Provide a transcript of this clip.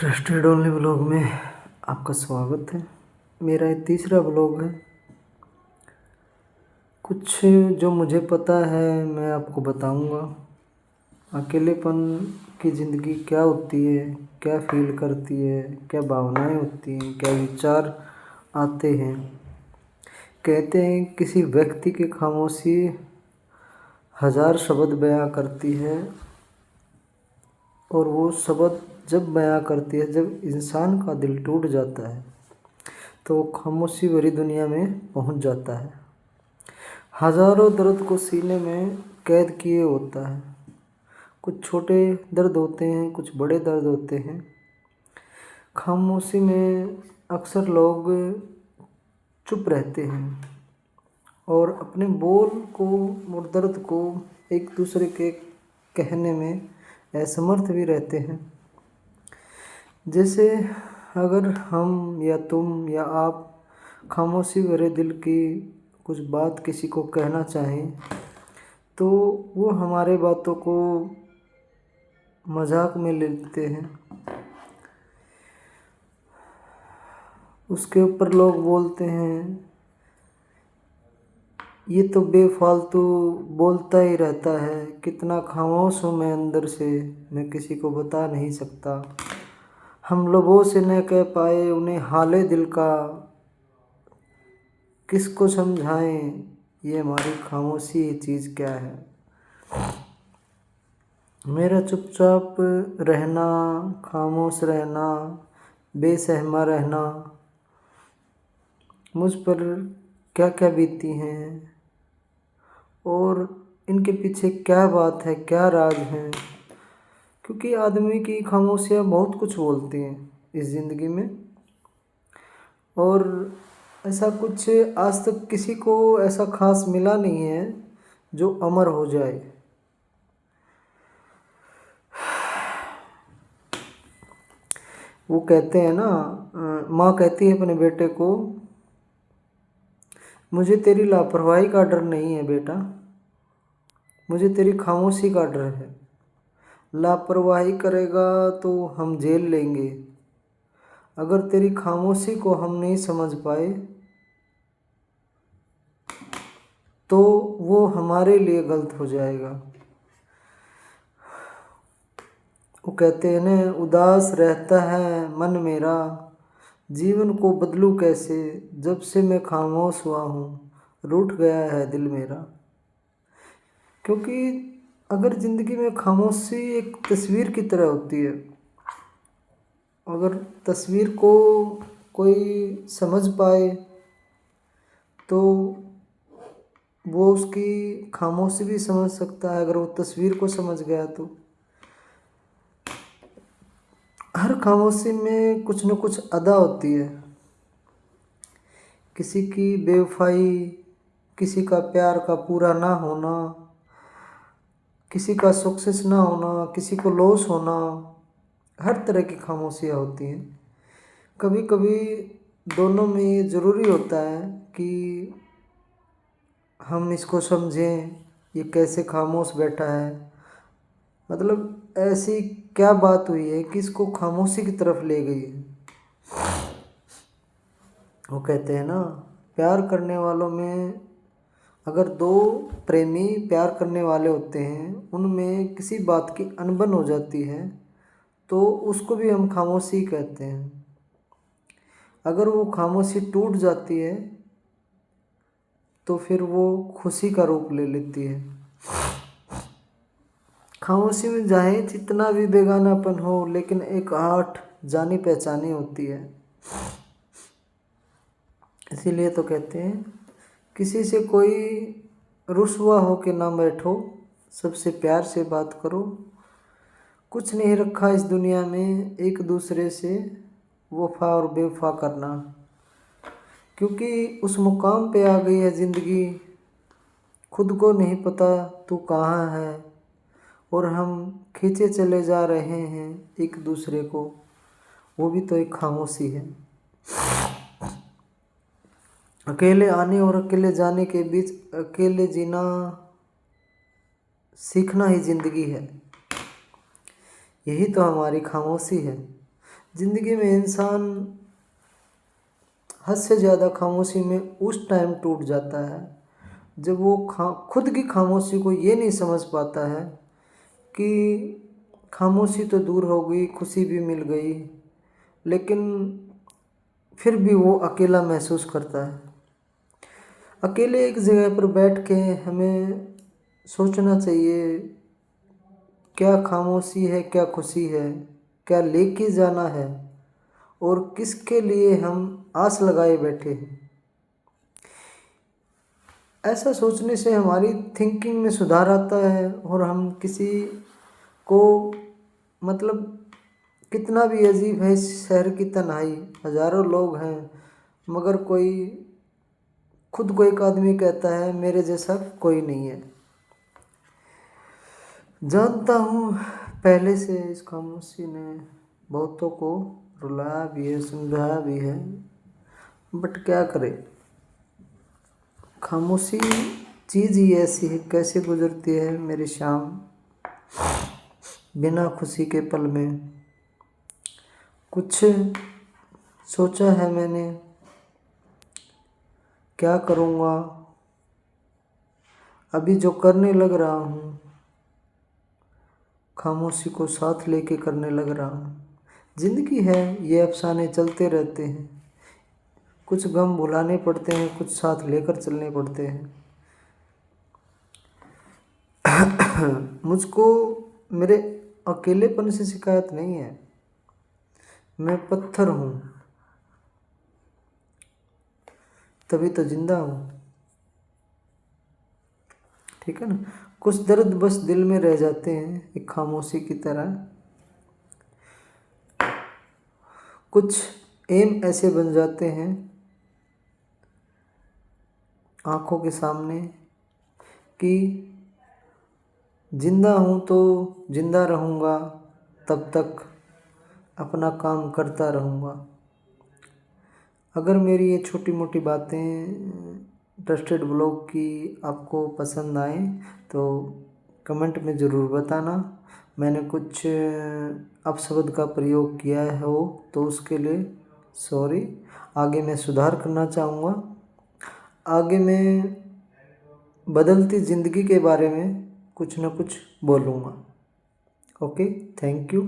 Trusted only blog में आपका स्वागत है। मेरा ये तीसरा ब्लॉग है। कुछ जो मुझे पता है मैं आपको बताऊंगा। अकेलेपन की ज़िंदगी क्या होती है, क्या फील करती है, क्या भावनाएं होती हैं, क्या विचार आते हैं। कहते हैं किसी व्यक्ति की खामोशी हज़ार शब्द बयां करती है, और वो शब्द जब बयां करती है, जब इंसान का दिल टूट जाता है तो वो खामोशी भरी दुनिया में पहुंच जाता है। हज़ारों दर्द को सीने में कैद किए होता है। कुछ छोटे दर्द होते हैं, कुछ बड़े दर्द होते हैं। खामोशी में अक्सर लोग चुप रहते हैं और अपने बोल को और दर्द को एक दूसरे के कहने में असमर्थ भी रहते हैं। जैसे अगर हम या तुम या आप खामोशी भरे दिल की कुछ बात किसी को कहना चाहें तो वो हमारे बातों को मजाक में ले लेते हैं। उसके ऊपर लोग बोलते हैं ये तो बेफालतू बोलता ही रहता है, कितना खामोश हूँ मैं अंदर से, मैं किसी को बता नहीं सकता। हम लोगों से न कह पाए उन्हें हाले दिल का, किसको समझाएं ये हमारी खामोशी ये चीज़ क्या है। मेरा चुपचाप रहना, खामोश रहना, बेसहमा रहना, मुझ पर क्या क्या बीती हैं और इनके पीछे क्या बात है, क्या राज है। क्योंकि आदमी की खामोशियाँ बहुत कुछ बोलती हैं इस ज़िंदगी में, और ऐसा कुछ आज तक किसी को ऐसा खास मिला नहीं है जो अमर हो जाए। वो कहते हैं ना, माँ कहती है अपने बेटे को, मुझे तेरी लापरवाही का डर नहीं है बेटा, मुझे तेरी खामोशी का डर है। लापरवाही करेगा तो हम झेल लेंगे, अगर तेरी खामोशी को हम नहीं समझ पाए तो वो हमारे लिए गलत हो जाएगा। वो कहते हैं ना, उदास रहता है मन मेरा, जीवन को बदलूं कैसे, जब से मैं खामोश हुआ हूँ रूठ गया है दिल मेरा। क्योंकि अगर ज़िंदगी में खामोशी एक तस्वीर की तरह होती है, अगर तस्वीर को कोई समझ पाए तो वो उसकी खामोशी भी समझ सकता है। अगर वो तस्वीर को समझ गया तो हर खामोशी में कुछ न कुछ अदा होती है। किसी की बेवफाई, किसी का प्यार का पूरा ना होना, किसी का सक्सेस ना होना, किसी को लॉस होना, हर तरह की खामोशियाँ होती हैं। कभी कभी दोनों में ये ज़रूरी होता है कि हम इसको समझें, ये कैसे खामोश बैठा है, मतलब ऐसी क्या बात हुई है कि इसको खामोशी की तरफ ले गई है। वो कहते हैं ना, प्यार करने वालों में अगर दो प्रेमी प्यार करने वाले होते हैं, उनमें किसी बात की अनबन हो जाती है तो उसको भी हम खामोशी कहते हैं। अगर वो खामोशी टूट जाती है तो फिर वो खुशी का रूप ले लेती है। खामोशी में चाहे जितना भी बेगानापन हो, लेकिन एक आहट जानी पहचानी होती है। इसीलिए तो कहते हैं किसी से कोई रुसवा हो के ना बैठो, सबसे प्यार से बात करो। कुछ नहीं रखा इस दुनिया में एक दूसरे से वफा और बेवफा करना, क्योंकि उस मुकाम पे आ गई है ज़िंदगी, खुद को नहीं पता तू कहाँ है, और हम खींचे चले जा रहे हैं एक दूसरे को। वो भी तो एक खामोशी है। अकेले आने और अकेले जाने के बीच अकेले जीना सीखना ही ज़िंदगी है। यही तो हमारी खामोशी है। ज़िंदगी में इंसान हद से ज़्यादा खामोशी में उस टाइम टूट जाता है जब वो खुद की खामोशी को ये नहीं समझ पाता है कि खामोशी तो दूर हो गई, खुशी भी मिल गई, लेकिन फिर भी वो अकेला महसूस करता है। अकेले एक जगह पर बैठ के हमें सोचना चाहिए, क्या खामोशी है, क्या खुशी है, क्या लेके जाना है और किसके लिए हम आस लगाए बैठे हैं। ऐसा सोचने से हमारी थिंकिंग में सुधार आता है और हम किसी को मतलब कितना भी अजीब है शहर की तन्हाई, हज़ारों लोग हैं मगर कोई खुद को एक आदमी कहता है मेरे जैसा कोई नहीं है। जानता हूँ पहले से इस खामोशी ने बहुतों को रुलाया भी है, समझाया भी है, बट क्या करे, खामोशी चीज़ ही ऐसी है। कैसे गुजरती है मेरी शाम बिना खुशी के पल में। कुछ सोचा है मैंने, क्या करूँगा, अभी जो करने लग रहा हूँ खामोशी को साथ लेके करने लग रहा हूँ। ज़िंदगी है, ये अफसाने चलते रहते हैं, कुछ गम भुलाने पड़ते हैं, कुछ साथ लेकर चलने पड़ते हैं। मुझको मेरे अकेलेपन से शिकायत नहीं है, मैं पत्थर हूँ तभी तो जिंदा हूँ, ठीक है ना। कुछ दर्द बस दिल में रह जाते हैं एक खामोशी की तरह, कुछ एम ऐसे बन जाते हैं आँखों के सामने कि जिंदा हूँ तो जिंदा रहूँगा, तब तक अपना काम करता रहूँगा। अगर मेरी ये छोटी मोटी बातें ट्रस्टेड ब्लॉग की आपको पसंद आए तो कमेंट में ज़रूर बताना। मैंने कुछ अपशब्द का प्रयोग किया है हो तो उसके लिए सॉरी, आगे मैं सुधार करना चाहूँगा। आगे मैं बदलती ज़िंदगी के बारे में कुछ न कुछ बोलूँगा। Okay, thank you.